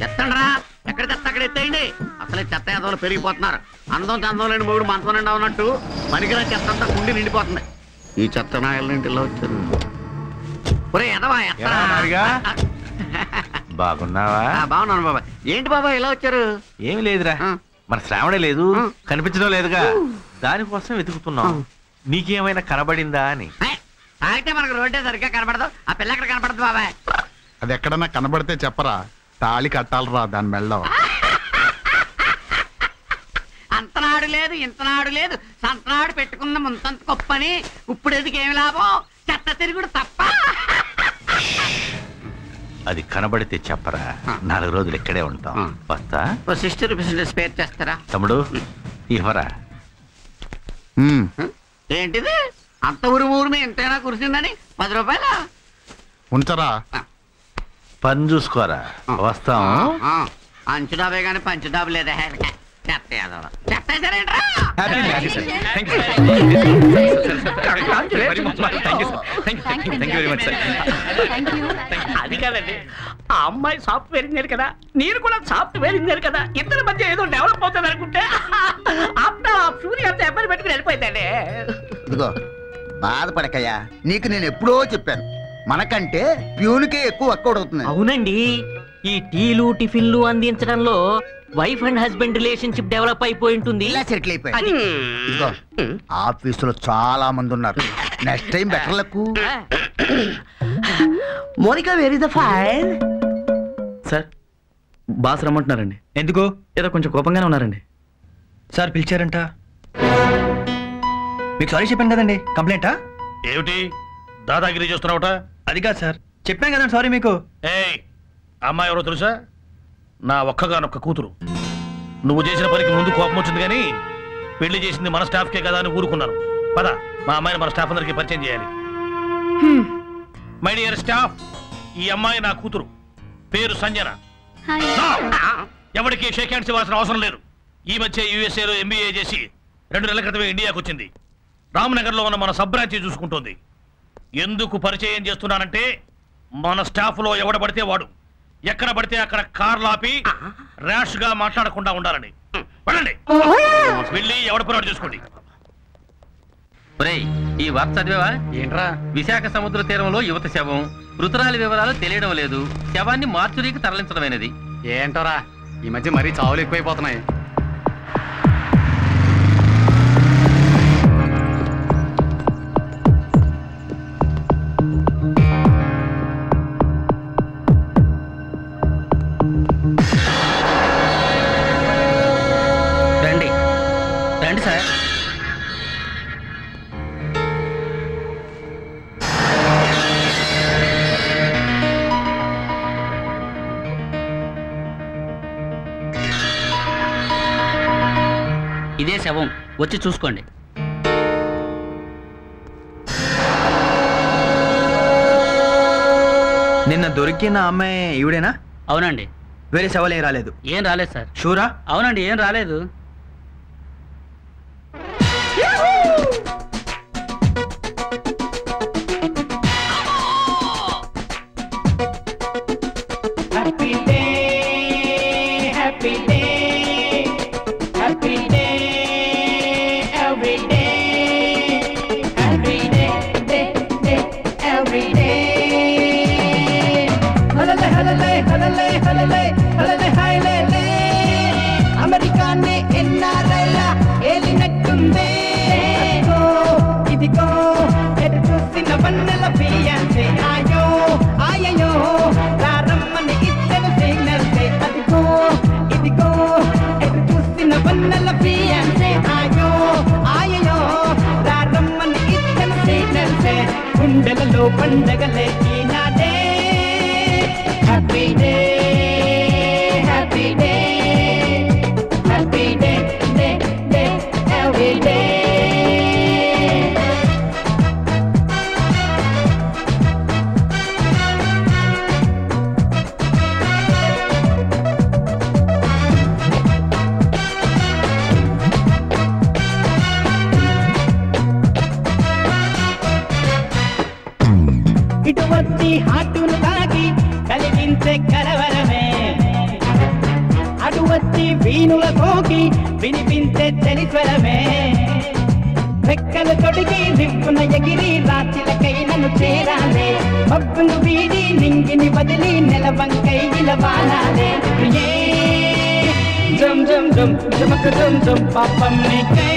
ఎత్తండ్రా, ఎక్కడ చెత్త అక్కడ ఎత్తేయండి. అసలే చెత్త ఎదవలు పెరిగిపోతున్నారు. అందం చందం లేని మొగుడు మనతో నిండా ఉన్నట్టు పనికిరా చెత్త అంతా కుండి నిండిపోతుంది. ఈ చెత్త నాయళ్ళింటిలో వచ్చారు. ఒరే ఎదవా ఎత్తరా. బాగున్నావా? బాగున్నాను బాబా. ఏంటి బాబా ఇలా వచ్చారు? ఏమి లేదురా, మన శ్రావణే లేదు, కనిపించడం లేదుగా, దానికోసం వెతుకుతున్నాం. నీకేమైనా కనబడిందా అని. అయితే మనకు రోడ్డే సరిగ్గా కనబడదు. ఆ పిల్ల ఎక్కడ కనపడదు బాబాయ్? అది ఎక్కడన్నా కనబడితే చెప్పరా, తాళి కట్టాలరా దాని మెళ్ళో. అంతనాడు లేదు ఇంతనాడు లేదు, సంతనాడు పెట్టుకున్న ముంతంత గొప్పని. ఇప్పుడు ఎదుకేమి లాభం? చెత్త తిరుగుడు తప్ప. అది కనబడితే చెప్పరా, 4 రోజులు ఇక్కడే ఉంటాం. వస్తా. 60 రూపీస్ స్పేర్ చేస్తారా తమ్ముడు? ఇవ్వరా. ఏంటిది అంత ఊరు మీ ఎంతైనా కురిసిందని 10 రూపాయల ఉంచరా. పని చూసుకోరా, వస్తాం. అంచు డాబే గానీ పంచు డాబు లేదా? అది కాదండి, ఆ అమ్మాయి సాఫ్ట్వేర్ ఇంజనీర్ కదా, నేను కూడా సాఫ్ట్వేర్ ఇంజనీర్ కదా, ఇద్దరి మధ్య ఏదో డెవలప్ అవుతుంది అనుకుంటే ఆఫ్టర్ సూర్య అంతా ఎబ్బరి పెట్టుకుని వెళ్ళిపోయిందండి. ఇదిగో బాధపడకయ్యా, నీకు నేను ఎప్పుడో చెప్పాను, మనకంటే ప్యూన్కే ఎక్కువ వర్కౌట్ అవుతుంది. అవునండి, ఈ టీలు టిఫిన్లు అందించడంలో wife and husband relationship develop అయిపోయి ఉంటుంది. ఇలా సెటిల్ అయిపోయి. ఇదిగో ఆఫీసులో చాలా మంది ఉన్నారు, next time better luck. Monica where is the file? Sir boss రమ్మంటున్నారండి. ఎందుకు? ఏదో కొంచెం కోపంగానే ఉన్నారండి. సార్ పిలిచారంట. మీకు సారీ చెప్పాను కదండి. కంప్లైంటా? ఏమిటి దాదాగిరి చేస్తున్నావుట? అది కాదు సార్, చెప్పాను కదండి సారీ మీకు. అమ్మాయి ఎవరో తెలుసా? నా ఒక్కగానొక్క కూతురు. నువ్వు చేసిన పనికి ముందు కోపం వచ్చింది కానీ పెళ్లి చేసింది మన స్టాఫ్కే కదా అని ఊరుకున్నాను. పద, మా అమ్మాయిని మన స్టాఫ్ అందరికి పరిచయం చేయాలి. మై డియర్ స్టాఫ్, ఈ అమ్మాయి నా కూతురు, పేరు సంజన. ఎవరికి షేక్ హ్యాండ్స్ ఇవ్వాల్సిన అవసరం లేదు. ఈ మధ్య యూఎస్ఏలో ఎంబీఏ చేసి 2 నెలల క్రితమే ఇండియాకు వచ్చింది. రామ్నగర్లో ఉన్న మన సబ్ బ్రాంచ్ చూసుకుంటోంది. ఎందుకు పరిచయం చేస్తున్నానంటే, మన స్టాఫ్ లో ఎవడ పడితే వాడు ఎక్కడ పడితే అక్కడ కార్లు ఆపి ర్యాష్ గా మాట్లాడకుండా ఉండాలని. వెళ్ళండి, వెళ్ళి ఎవడ పోరాడు చూసుకోండి. ఈ వార్త చదివావా? ఏంట్రా? విశాఖ సముద్ర తీరంలో యువత శవం, మృతురాలి వివరాలు తెలియడం లేదు, శవాన్ని మార్చురీకి తరలించడమైనది. ఏంటోరా ఈ మధ్య మరీ చావులు ఎక్కువైపోతున్నాయి. రండి రండి సార్. ఇదే శవం, వచ్చి చూసుకోండి. నిన్న దొరికిన అమ్మాయి ఈవిడేనా? అవునండి. వేరే శవాలు ఏం రాలేదు? ఏం రాలేదు సార్. షూరా? అవునండి, ఏం రాలేదు. అమెరికానే ఎన్నారైలా ఏలినట్టుందే. ఇదిగో ఎటు చూసిన వన్నెల ఫియాన్సే. ఆయో ఆయయో రారమ్మని ఇద్దరు సిగ్నల్సే. అదిగో ఇదిగో ఎటు చూసిన వన్నెల ఫియాన్సే. ఆయో ఆయయో రారమ్మని ఇద్దరు సిగ్నల్సే. గుండెలలో పండగలే ఈనాడే. Happy day happy day happy day, day, day, every day. ఇటు వీణుల సోకి వినిపించే చలి స్వరమే రెక్కలు తొడిగి రివ్వున ఎగిరి రాత్రిలకై నన్ను చేరాలే మబ్బును వీడి నింగిని వదిలి నెలవంకై నిలవాలాలే ప్రియే జం జం జం జమక జం జం పాపం నీకై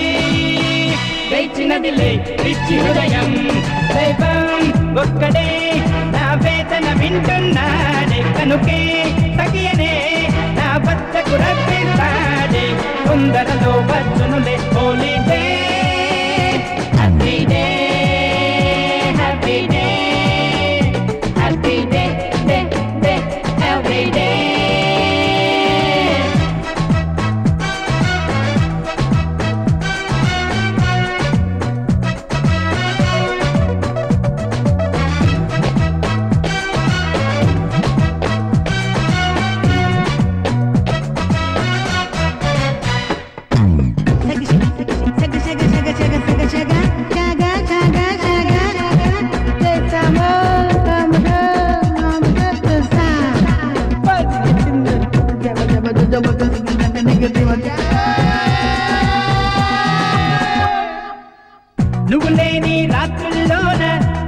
వేచినదిలే పిచ్చి హృదయం దైవం ఒక్కడే నా వేదన వింటున్నాడే కనుకే తగియనే నా వద్దకు రప్పిస్తాడే తొందరలో వచ్చునులే holiday happy day happy day happy day day day every day నువ్వు లేని రాత్రుల్లోన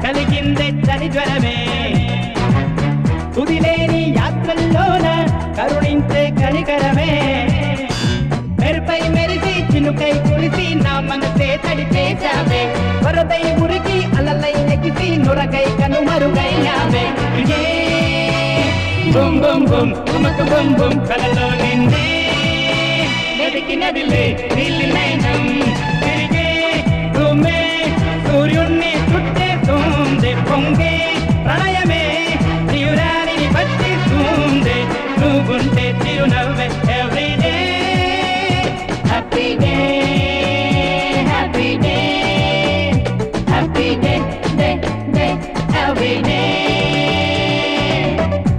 కలిగిందే చలి జ్వరమే తుదిలేని యాత్రల్లోన కరుణించే కనికరమే మెరుపై మెరిసి చినుకై కురిసి నా మనసే తడిపేశావే వరదై ఉరికి అలలై ఎగిసి నురగై కనుమరుగయ్యావే బుమ్ బుమ్ బుమ్ తుమకు బుమ్ బుమ్ కలలో నిన్నే వెతికినదిలే నీలి నైనం తిరిగే భూమే సూర్యుణ్ణి చుట్టేస్తుంది పొంగే ప్రణయమే తీవ్రాన్ని పట్టిస్తుంది నువ్వుంటే చిరునవ్వే everyday happy day happy day happy day day day everyday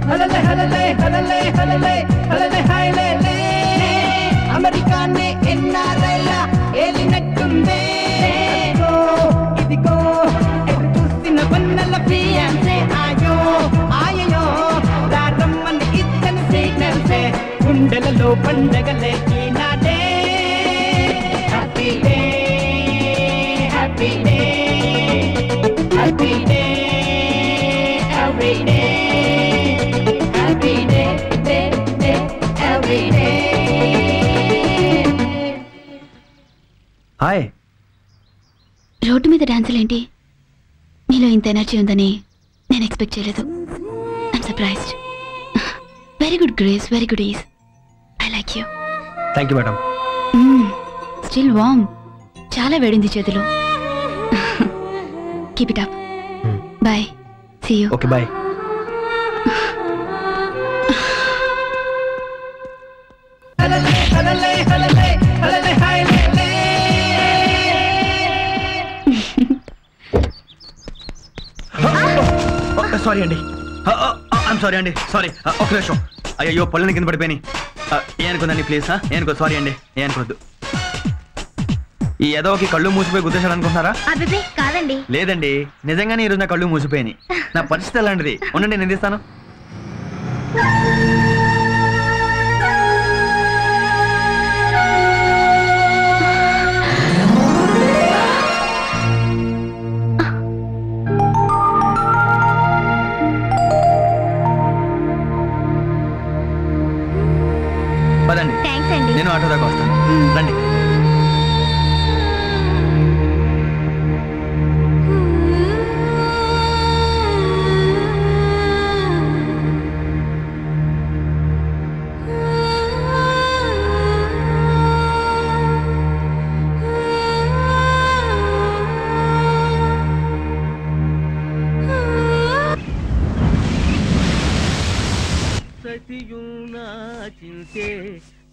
హలలే హలలే హలలే హలలే హలలే హైలే అమెరికానే ఎన్ఆర్ఐలా ఏలినట్టుందే ఇదిగో ఎటు చూసిన వన్నెల ఫియాన్సే ఆయో ఆయయో రమ్మని ఇద్దరు సిగ్నల్సే గుండెలలో పండగలే ఈనాడే happy day happy day happy day every day happy day day day every day hi road మీద డాన్సులేంటి నీలో ఇంత ఎనర్జీ ఉందని నేను ఎక్స్పెక్ట్ చేయలేదు I'm surprised very good grace very good is I like you thank you madam still warm చాలా వేడింది చేతిలో keep it up bye see you okay bye sorry అండి ఐఎమ్ సారీ అండి సారీ ఒక నిమిషం అయ్యో పళ్ళని కింద పడిపోయి ఏనుకుందండి ప్లీజ్ ఏనుకో సారీ అండి ఏనుకోద్దు ఈ ఏదోకి కళ్ళు మూసిపోయి గుద్దేశాడు అనుకుంటున్నారా అదే కాదండి లేదండి నిజంగానే ఈరోజు నా కళ్ళు మూసిపోయినాయి నా పరిస్థితి ఎలాంటిది ఉండండి నేను తీస్తాను పదండి నేను ఆటో దాకా వస్తాను రండి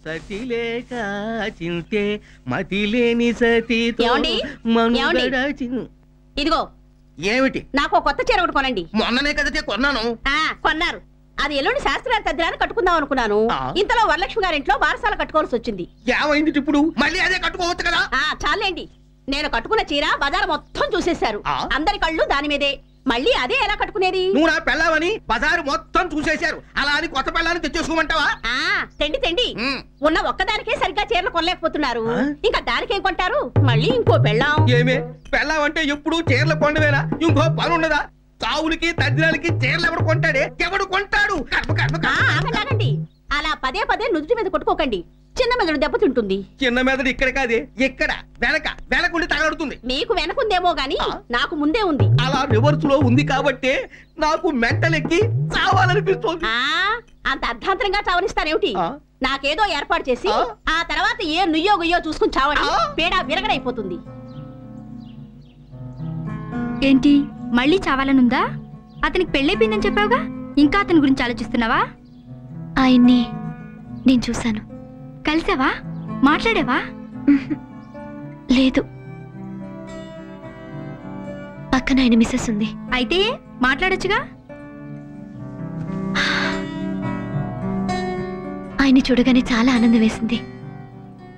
సతిలేక చింతే మతిలేని సతీతో ఇదిగో ఏమిటి నాకు కొత్త చీర ఒకటి కొనండి మొన్ననే కదితే కొన్నాను కొన్నారు అది ఎల్లుండి శాస్త్రాలు తద్దిరాన్ని కట్టుకుందాం అనుకున్నాను ఇంతలో వరలక్ష్మి గారింట్లో బారసాల కట్టుకోవాల్సి వచ్చింది ఏమైంది ఇప్పుడు మళ్ళీ అదే కట్టుకోవచ్చు కదా చాలేండి నేను కట్టుకున్న చీర బజార్ మొత్తం చూసేశారు అందరి కళ్ళు దాని మీదే మళ్ళీ అదే ఎలా కట్టుకునేది? నువ్వు నా పెళ్ళావని బజారు మొత్తం చూసేశారు, అలా అని కొత్త పెళ్ళాన్ని తెచ్చేసుకోమంటావా? తెండి ఉన్న ఒక్కదానికే సరిగ్గా చీరలు కొనలేకపోతున్నారు, ఇంకా దానికేం కొంటారు? మళ్ళీ ఇంకో పెళ్ళాం. ఏమే పెళ్ళావంటే ఎప్పుడు చీరలు కొండవేనా? ఇంకో పని ఉండదా? చావులకి తద్దినాలకి చీరలు ఎవడు కొంటాడే? ఎవడు కొంటాడు? ఆగండి, అలా పదే పదే నుదుటి మీద కొట్టుకోకండి, చిన్న మెదడు దెబ్బతింటుంది. చిన్న మెదడు ఇక్కడ కాదే, ఇక్కడ వెనకుండి తగలడుతుంది. మీకు వెనకుందేమో గాని నాకు ముందే ఉంది. అలా రివర్స్ లో ఉంది కాబట్టి నాకు మెంటలెక్కి చావాలనిపిస్తుంది. అంత అర్ధాంతరంగా చావనిస్తానేమిటి? నాకేదో ఏర్పాటు చేసి ఆ తర్వాత ఏ నుయ్యో గుయ్యో చూసుకుని చావండి, పేడ విరగడైపోతుంది. ఏంటి మళ్ళీ చావాలనుందా? అతనికి పెళ్ళైపోయిందని చెప్పావుగా, ఇంకా అతని గురించి ఆలోచిస్తున్నావా? ఆయన్ని నేను చూశాను. కలిసావా? మాట్లాడావా? లేదు, పక్కన ఆయన మిస్సెస్ ఉంది. అయితే మాట్లాడొచ్చుగా. ఆయన్ని చూడగానే చాలా ఆనందం వేసింది.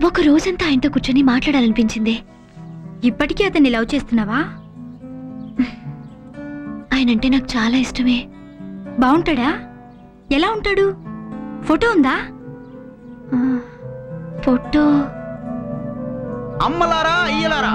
ఒక రోజంతా ఆయనతో కూర్చొని మాట్లాడాలనిపించింది. ఇప్పటికీ అతన్ని లవ్ చేస్తున్నావా? ఆయనంటే నాకు చాలా ఇష్టమే. బాగుంటాడా? ఎలా ఉంటాడు? ఫోటో ఉందా? ఫోటో అమ్మలారా అయ్యలారా